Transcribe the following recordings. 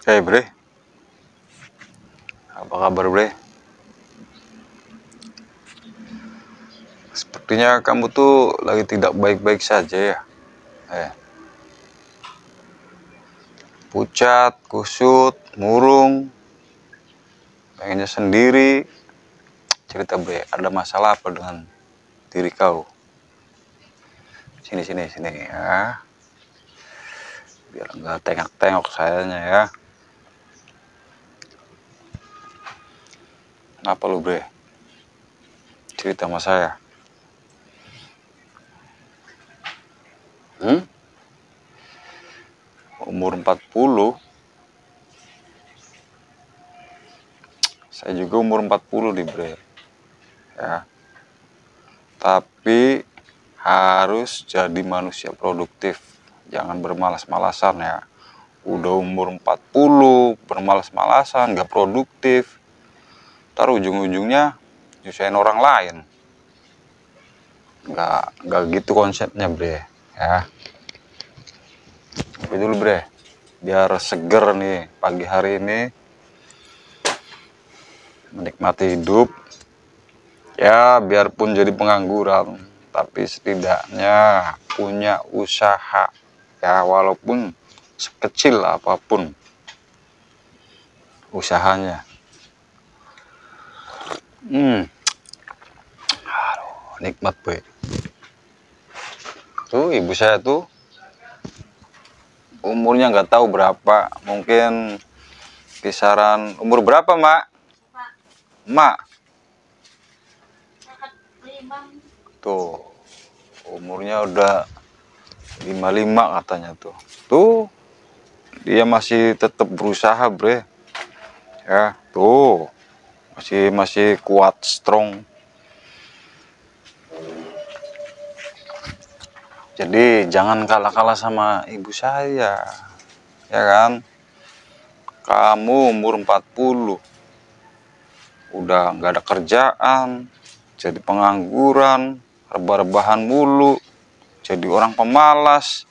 Hei bre, apa kabar bre? Sepertinya kamu tuh lagi tidak baik-baik saja ya. Pucat, kusut, murung, pengennya sendiri. Cerita bre, ada masalah apa dengan diri kau? Sini sini sini ya, biar nggak tengok-tengok sayanya ya. Kenapa lu bre? Cerita sama saya. Umur 40, saya juga umur 40 di bre ya. Tapi harus jadi manusia produktif, jangan bermalas-malasan ya. Udah umur 40 bermalas-malasan, gak produktif, ntar ujung-ujungnya nyusahin orang lain. Gak gitu konsepnya bre ya. Tapi dulu bre, biar seger nih pagi hari ini, menikmati hidup ya. Biarpun jadi pengangguran, tapi setidaknya punya usaha ya, walaupun sekecil apapun usahanya. Nikmat bre. Tuh ibu saya tuh umurnya nggak tahu berapa, mungkin kisaran umur berapa mak? Mak tuh umurnya udah 55 katanya tuh. Tuh dia masih tetap berusaha bre ya. Tuh masih kuat, strong. Jadi jangan kalah-kalah sama ibu saya ya kan. Kamu umur 40 udah nggak ada kerjaan, jadi pengangguran, rebah-rebahan mulu, jadi orang pemalas.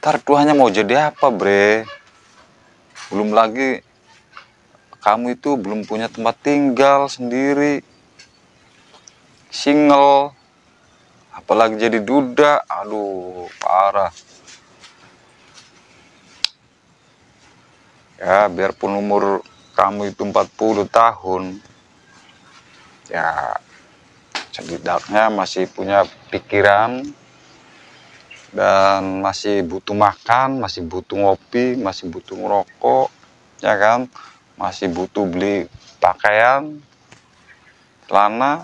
Ntar tuanya mau jadi apa bre? Belum lagi kamu itu belum punya tempat tinggal sendiri, single, apalagi jadi duda. Aduh parah ya. Biarpun umur kamu itu 40 tahun ya, setidaknya masih punya pikiran, dan masih butuh makan, masih butuh ngopi, masih butuh ngerokok ya kan, masih butuh beli pakaian, celana,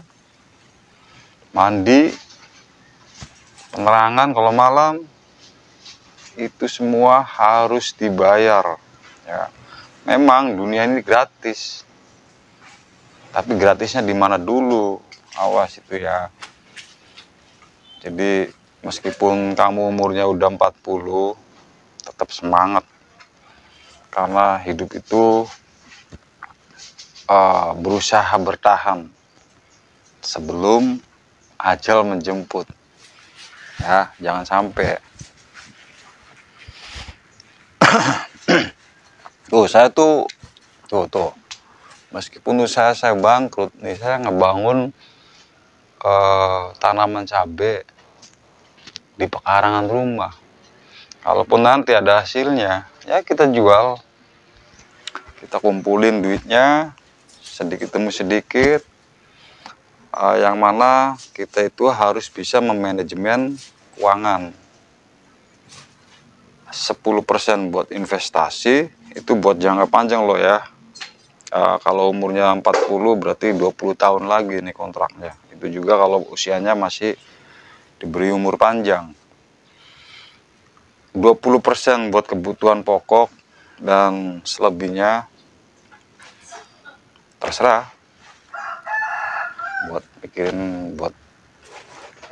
mandi, penerangan kalau malam. Itu semua harus dibayar ya. Memang dunia ini gratis, tapi gratisnya di mana dulu, awas itu ya. Jadi meskipun kamu umurnya udah 40, tetap semangat, karena hidup itu berusaha bertahan sebelum ajal menjemput ya. Jangan sampai. Tuh saya tuh meskipun usaha saya bangkrut nih, saya ngebangun tanaman cabai di pekarangan rumah. Kalaupun nanti ada hasilnya ya kita jual, kita kumpulin duitnya sedikit demi sedikit. Yang mana kita itu harus bisa memanajemen keuangan. 10% buat investasi, itu buat jangka panjang loh ya. Kalau umurnya 40 berarti 20 tahun lagi nih kontraknya. Itu juga kalau usianya masih diberi umur panjang. 20% buat kebutuhan pokok, dan selebihnya terserah buat pikirin, buat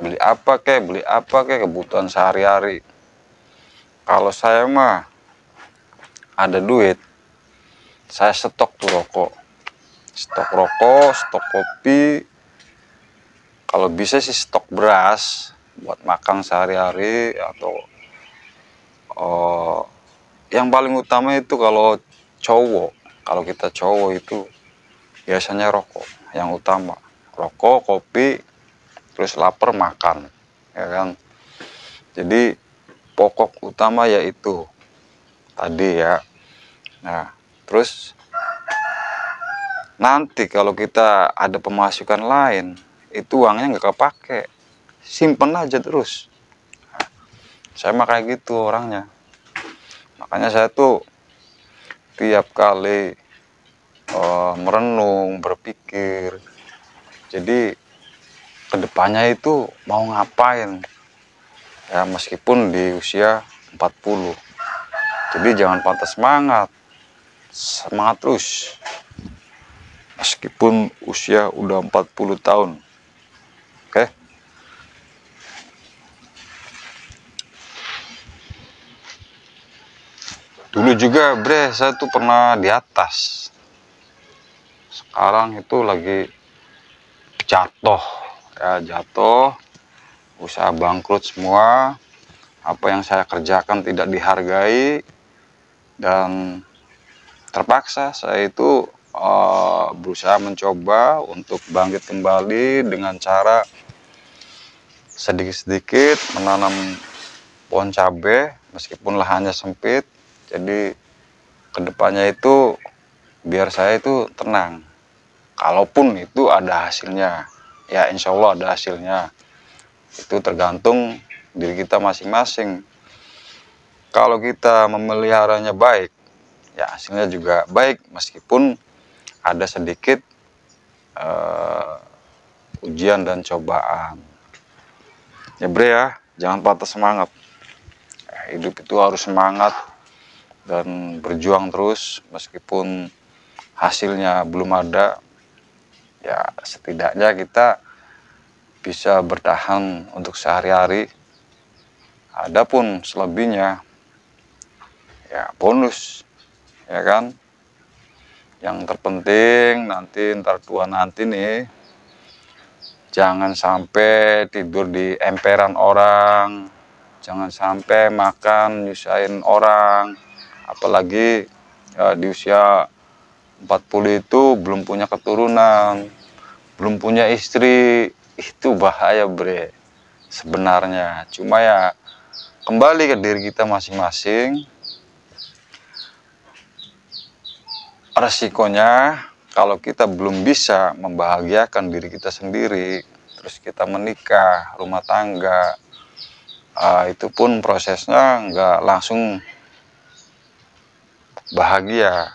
beli apa kek kebutuhan sehari-hari. Kalau saya mah ada duit, saya stok tuh rokok, stok kopi, kalau bisa sih stok beras buat makan sehari-hari, atau yang paling utama itu kalau cowok, kalau kita cowok itu biasanya rokok yang utama. Rokok, kopi, terus lapar makan, ya kan. Jadi pokok utama yaitu tadi ya. Nah, terus nanti kalau kita ada pemasukan lain, itu uangnya nggak kepake, simpen aja terus. Nah, saya mah kayak gitu orangnya. Makanya saya tuh tiap kali merenung, berpikir, jadi kedepannya itu mau ngapain ya, meskipun di usia 40. Jadi jangan patah semangat, semangat terus meskipun usia udah 40 tahun. Oke. Dulu juga bre, saya tuh pernah di atas. Sekarang itu lagi jatuh ya, jatuh, usaha bangkrut semua. Apa yang saya kerjakan tidak dihargai, dan terpaksa saya itu berusaha mencoba untuk bangkit kembali dengan cara sedikit-sedikit menanam pohon cabai meskipun lahannya sempit. Jadi kedepannya itu biar saya itu tenang, kalaupun itu ada hasilnya ya, insya Allah ada hasilnya. Itu tergantung diri kita masing-masing. Kalau kita memeliharanya baik ya, hasilnya juga baik meskipun ada sedikit ujian dan cobaan. Ya bre ya, jangan patah semangat. Hidup itu harus semangat dan berjuang terus meskipun hasilnya belum ada. Ya setidaknya kita bisa bertahan untuk sehari-hari. Adapun selebihnya ya bonus, ya kan. Yang terpenting nanti ntar tua nanti nih, jangan sampai tidur di emperan orang, jangan sampai makan nyusahin orang, apalagi ya, di usia 40 itu belum punya keturunan, belum punya istri. Itu bahaya bre sebenarnya. Cuma ya kembali ke diri kita masing-masing. Resikonya kalau kita belum bisa membahagiakan diri kita sendiri, terus kita menikah, rumah tangga, itu pun prosesnya nggak langsung bahagia,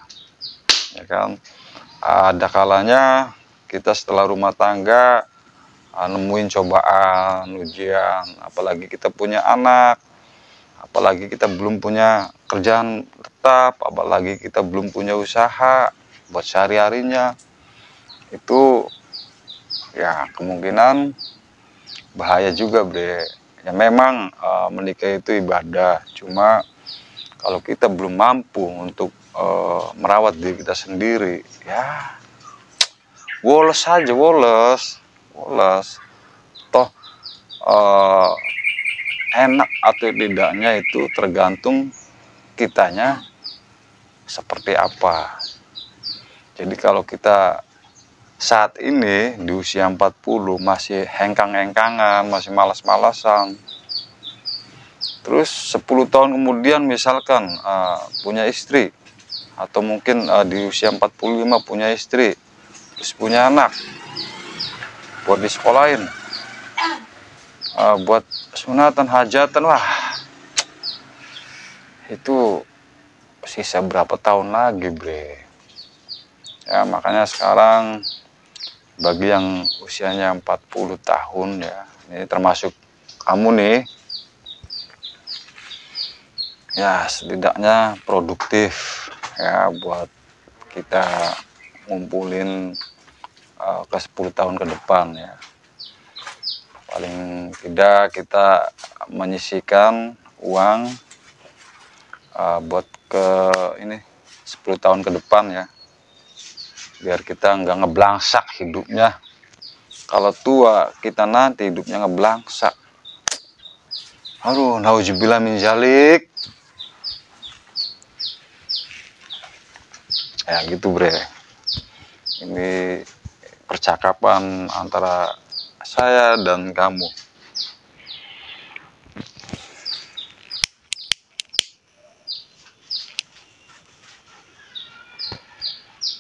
ya kan. Ada kalanya kita setelah rumah tangga nemuin cobaan, ujian, apalagi kita punya anak, apalagi kita belum punya kerjaan tetap, apalagi kita belum punya usaha buat sehari-harinya. Itu ya kemungkinan bahaya juga bre. Ya memang menikah itu ibadah, cuma kalau kita belum mampu untuk merawat diri kita sendiri, ya woles aja, woles. Toh enak atau tidaknya itu tergantung kitanya seperti apa. Jadi kalau kita saat ini di usia 40 masih hengkang-hengkangan, masih malas-malasan, terus 10 tahun kemudian misalkan punya istri, atau mungkin di usia 45 punya istri, terus punya anak, buat disekolahin, buat sunatan, hajatan, wah itu sisa berapa tahun lagi bre. Ya makanya sekarang bagi yang usianya 40 tahun ya, ini termasuk kamu nih, ya setidaknya produktif ya buat kita ngumpulin ke 10 tahun ke depan ya. Paling tidak kita menyisihkan uang buat ke ini 10 tahun ke depan ya, biar kita nggak ngeblangsak hidupnya. Kalau tua kita nanti hidupnya ngeblangsak, aduh nauzubillah min zalik. Ya gitu bre, ini percakapan antara saya dan kamu.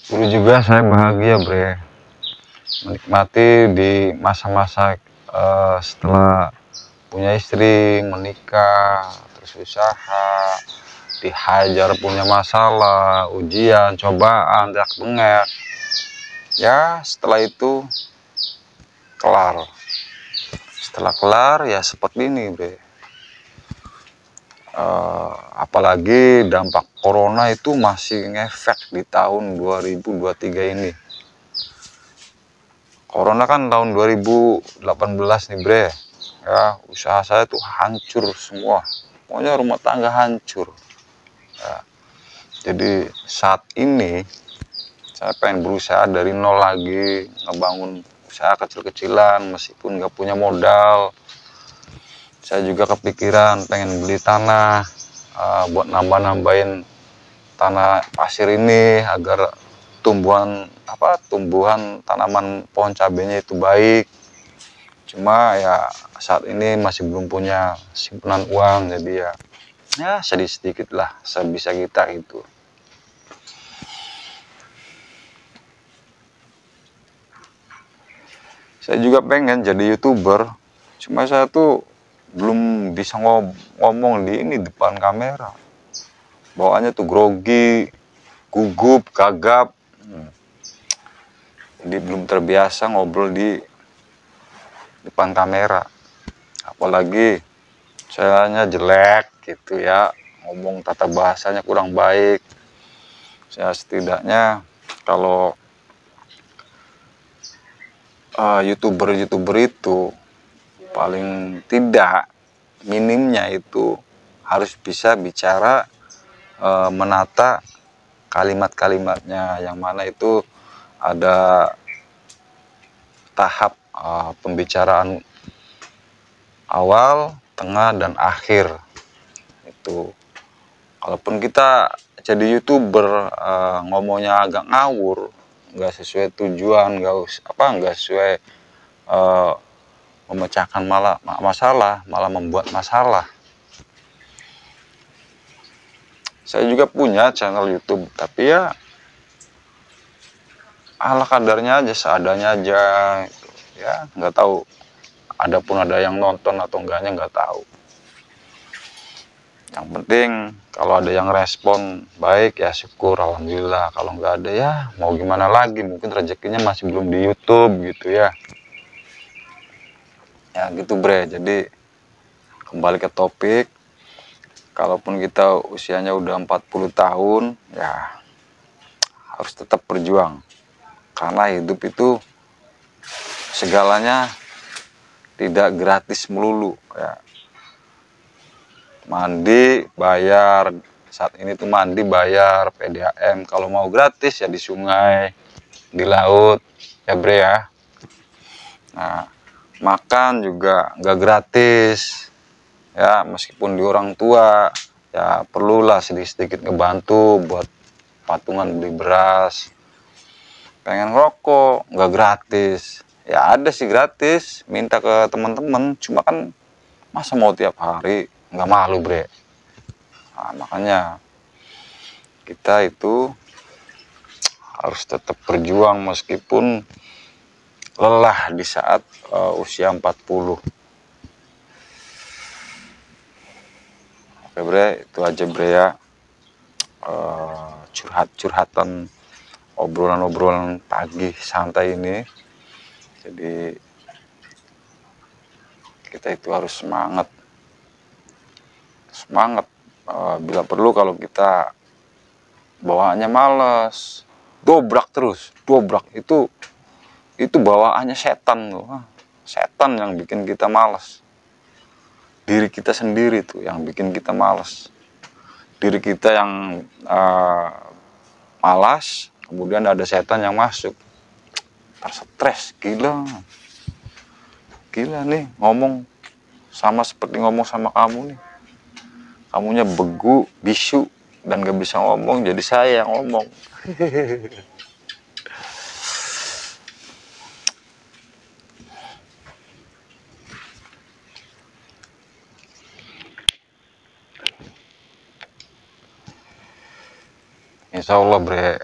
Dulu juga saya bahagia bre, menikmati di masa-masa setelah punya istri, menikah, terus usaha, dihajar punya masalah, ujian, cobaan, teriak bengek. Ya setelah itu kelar. Setelah kelar ya seperti ini bre. Apalagi dampak corona itu masih ngefek di tahun 2023 ini. Corona kan tahun 2018 nih bre, ya usaha saya tuh hancur semua, pokoknya rumah tangga hancur ya. Jadi saat ini saya pengen berusaha dari nol lagi, ngebangun usaha kecil-kecilan meskipun nggak punya modal. Saya juga kepikiran pengen beli tanah buat nambah-nambahin tanah pasir ini agar tumbuhan tanaman pohon cabenya itu baik. Cuma ya saat ini masih belum punya simpanan uang, jadi ya sedikit-sedikit lah sebisa kita itu. Saya juga pengen jadi YouTuber, cuma saya tuh belum bisa ngomong di depan kamera. Bawaannya tuh grogi, gugup, gagap. Jadi belum terbiasa ngobrol di depan kamera. Apalagi sayanya jelek gitu ya, ngomong tata bahasanya kurang baik. Saya setidaknya kalau YouTuber itu paling tidak minimnya itu harus bisa bicara, menata kalimat-kalimatnya, yang mana itu ada tahap pembicaraan awal, tengah, dan akhir. Itu kalaupun kita jadi YouTuber ngomongnya agak ngawur, nggak sesuai tujuan, nggak sesuai memecahkan masalah, malah membuat masalah. Saya juga punya channel YouTube, tapi ya ala kadarnya aja, seadanya aja gitu. Ya nggak tahu ada yang nonton atau enggaknya, nggak tahu. Yang penting kalau ada yang respon baik ya syukur, alhamdulillah. Kalau nggak ada ya mau gimana lagi, mungkin rezekinya masih belum di YouTube gitu ya. Ya gitu bre. Jadi kembali ke topik, kalaupun kita usianya udah 40 tahun ya harus tetap berjuang, karena hidup itu segalanya tidak gratis melulu ya. Mandi bayar, saat ini tuh mandi bayar PDAM, kalau mau gratis ya di sungai, di laut ya bre ya. Nah makan juga nggak gratis ya, meskipun di orang tua ya perlulah sedikit-sedikit ngebantu buat patungan beli beras. Pengen rokok nggak gratis ya, ada sih gratis, minta ke teman-teman, cuma kan masa mau tiap hari, nggak malu bre. Nah, makanya kita itu harus tetap berjuang meskipun lelah di saat usia 40. Oke bre, itu aja bre ya, curhat-curhatan, obrolan-obrolan pagi santai ini. Jadi kita itu harus semangat, bila perlu kalau kita bawaannya males, dobrak itu bawaannya setan tuh. Setan yang bikin kita malas. Diri kita sendiri tuh yang bikin kita malas. Diri kita yang malas, kemudian ada setan yang masuk, stres, gila nih ngomong sama seperti ngomong sama kamu nih. Kamunya begu, bisu, dan gak bisa ngomong, jadi saya yang ngomong. Insya Allah bre,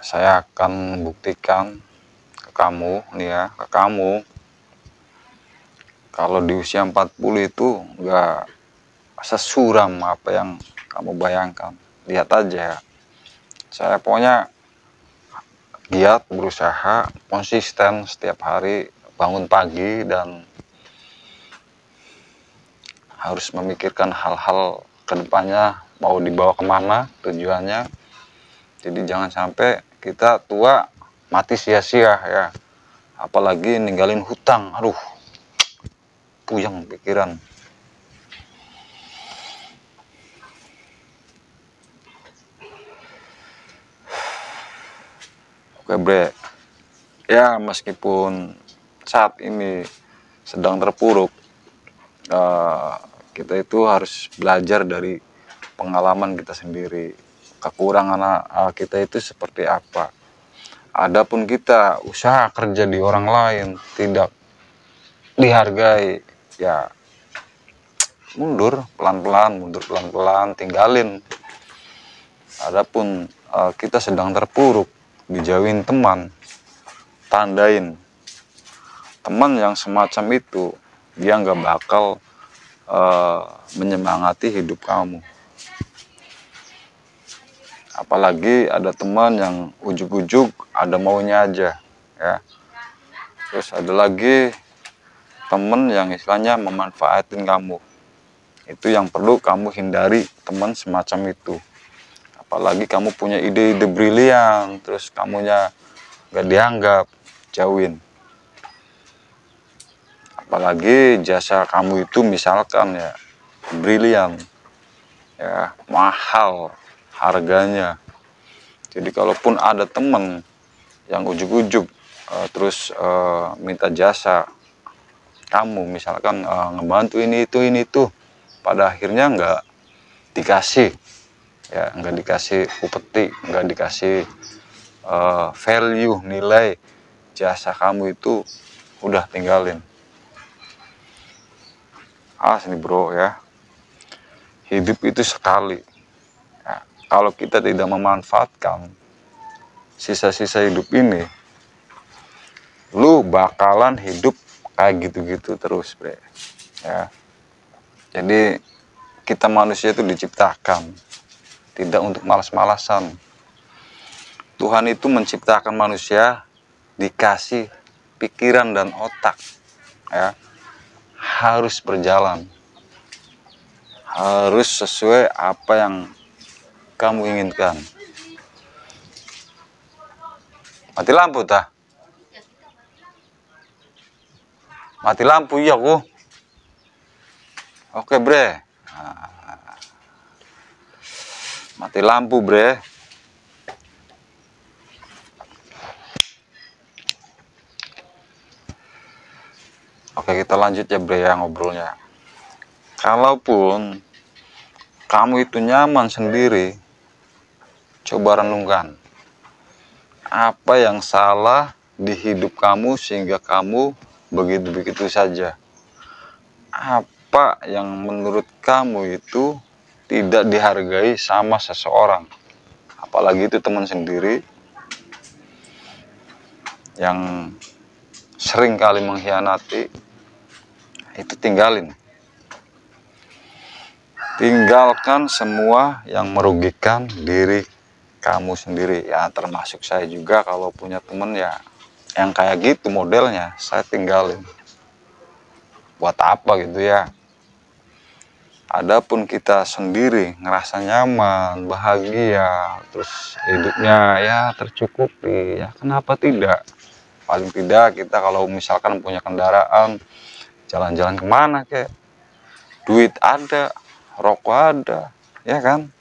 saya akan buktikan ke kamu nih ya, ke kamu kalau di usia 40 itu nggak sesuram apa yang kamu bayangkan. Lihat aja, saya pokoknya giat, berusaha, konsisten setiap hari, bangun pagi dan harus memikirkan hal-hal kedepannya mau dibawa kemana tujuannya. Jadi jangan sampai kita tua mati sia-sia ya, apalagi ninggalin hutang. Aduh, puyeng pikiran. Oke bre, ya meskipun saat ini sedang terpuruk, kita itu harus belajar dari pengalaman kita sendiri, kekurangan kita itu seperti apa. Adapun kita usaha kerja di orang lain tidak dihargai, ya mundur pelan-pelan, tinggalin. Adapun kita sedang terpuruk, dijauhin teman, tandain teman yang semacam itu, dia nggak bakal menyemangati hidup kamu. Apalagi ada teman yang ujuk-ujuk ada maunya aja ya. Terus ada lagi teman yang istilahnya memanfaatin kamu. Itu yang perlu kamu hindari, teman semacam itu. Apalagi kamu punya ide-ide brilian, terus kamunya gak dianggap, jauhin. Apalagi jasa kamu itu misalkan ya brilian, ya mahal harganya. Jadi kalaupun ada teman yang ujuk-ujuk terus minta jasa kamu, misalkan ngebantu ini itu, pada akhirnya nggak dikasih, ya nggak dikasih upeti, nggak dikasih value, nilai jasa kamu itu, udah tinggalin. Asli bro ya, hidup itu sekali ya. Kalau kita tidak memanfaatkan sisa-sisa hidup ini, lu bakalan hidup kayak gitu-gitu terus bre ya. Jadi kita manusia itu diciptakan tidak untuk malas-malasan. Tuhan itu menciptakan manusia dikasih pikiran dan otak ya, harus berjalan, harus sesuai apa yang kamu inginkan. Mati lampu tah, mati lampu iya ku. Oke bre, mati lampu bre. Oke kita lanjut ya bre ya ngobrolnya. Kalaupun kamu itu nyaman sendiri, coba renungkan apa yang salah di hidup kamu sehingga kamu begitu-begitu saja. Apa yang menurut kamu itu tidak dihargai sama seseorang, apalagi itu teman sendiri yang sering kali mengkhianati, itu tinggalin. Tinggalkan semua yang merugikan diri kamu sendiri ya, termasuk saya juga. Kalau punya temen ya yang kayak gitu modelnya, saya tinggalin. Buat apa gitu ya. Adapun kita sendiri ngerasa nyaman, bahagia, terus hidupnya ya tercukupi, ya kenapa tidak? Paling tidak kita kalau misalkan punya kendaraan, jalan-jalan kemana kek, duit ada, rokok ada, ya kan?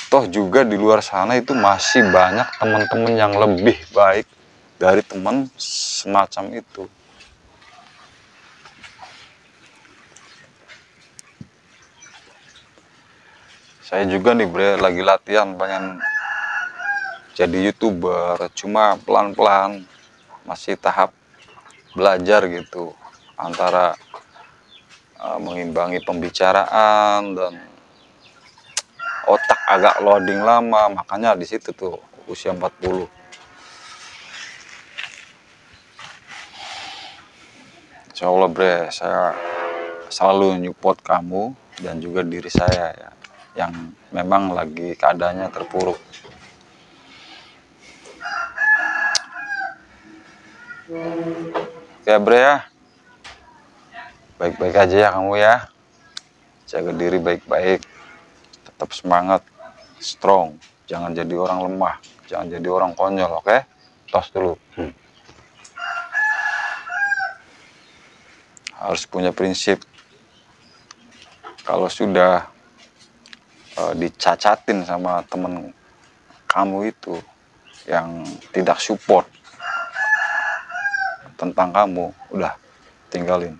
Toh juga di luar sana itu masih banyak teman-teman yang lebih baik dari teman semacam itu. Saya juga nih bre lagi latihan, pengen jadi YouTuber, cuma pelan-pelan, masih tahap belajar gitu, antara mengimbangi pembicaraan dan otak agak loading lama, makanya di situ tuh usia 40. Insya Allah bre, saya selalu nyupport kamu dan juga diri saya ya, yang memang lagi keadaannya terpuruk. Oke bre ya, baik-baik aja ya kamu ya, jaga diri baik-baik, tetap semangat, strong, jangan jadi orang lemah, jangan jadi orang konyol, oke? Tos dulu. Harus punya prinsip. Kalau sudah dicacatin sama temen kamu itu yang tidak support tentang kamu, udah tinggalin.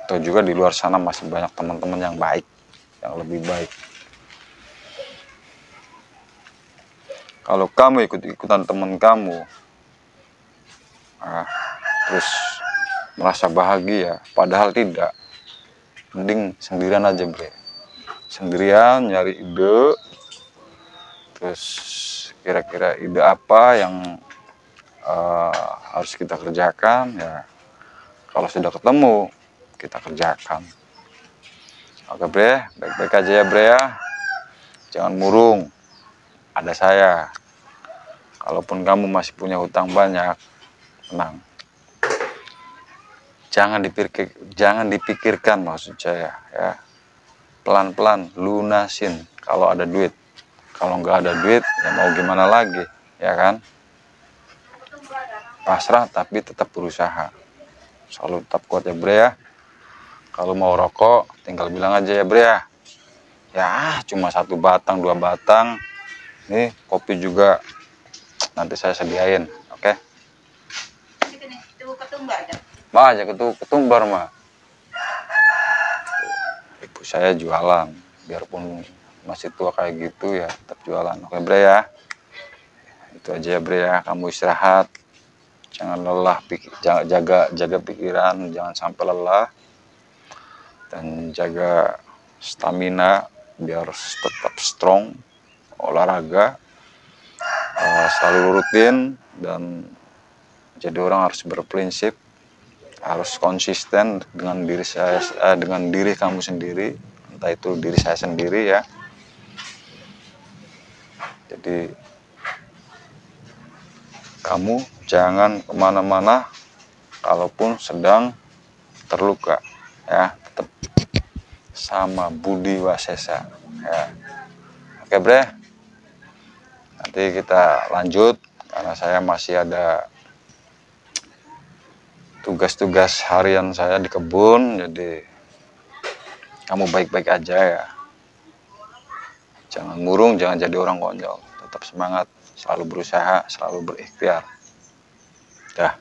Atau juga di luar sana masih banyak teman-teman yang baik, yang lebih baik. Kalau kamu ikut-ikutan teman kamu, terus merasa bahagia, padahal tidak, mending sendirian aja bre. Sendirian nyari ide, terus kira-kira ide apa yang harus kita kerjakan ya. Kalau sudah ketemu, kita kerjakan. Oke bre, baik-baik aja ya bre ya, jangan murung, ada saya. Kalaupun kamu masih punya hutang banyak, tenang, jangan dipikirkan maksud saya ya, pelan-pelan lunasin kalau ada duit. Kalau nggak ada duit ya mau gimana lagi ya kan, pasrah tapi tetap berusaha, selalu tetap kuat ya bre ya. Kalau mau rokok tinggal bilang aja ya bre ya. Ya cuma 1 batang 2 batang. Nih kopi juga nanti saya sediain, oke? Mah aja ketumbar mah. Ibu saya jualan, biarpun masih tua kayak gitu ya tetap jualan. Oke bre ya. Itu aja ya bre ya, kamu istirahat. Jangan lelah, jaga pikiran, jangan sampai lelah. Dan jaga stamina biar tetap strong, olahraga selalu rutin, dan jadi orang harus berprinsip, harus konsisten dengan diri saya, dengan diri kamu sendiri, entah itu diri saya sendiri ya. Jadi kamu jangan kemana-mana kalaupun sedang terluka ya, tetap sama Budi Wasesa ya. Oke bre, nanti kita lanjut karena saya masih ada tugas-tugas harian saya di kebun. Jadi kamu baik-baik aja ya, jangan murung, jangan jadi orang konyol, tetap semangat, selalu berusaha, selalu berikhtiar. Dah.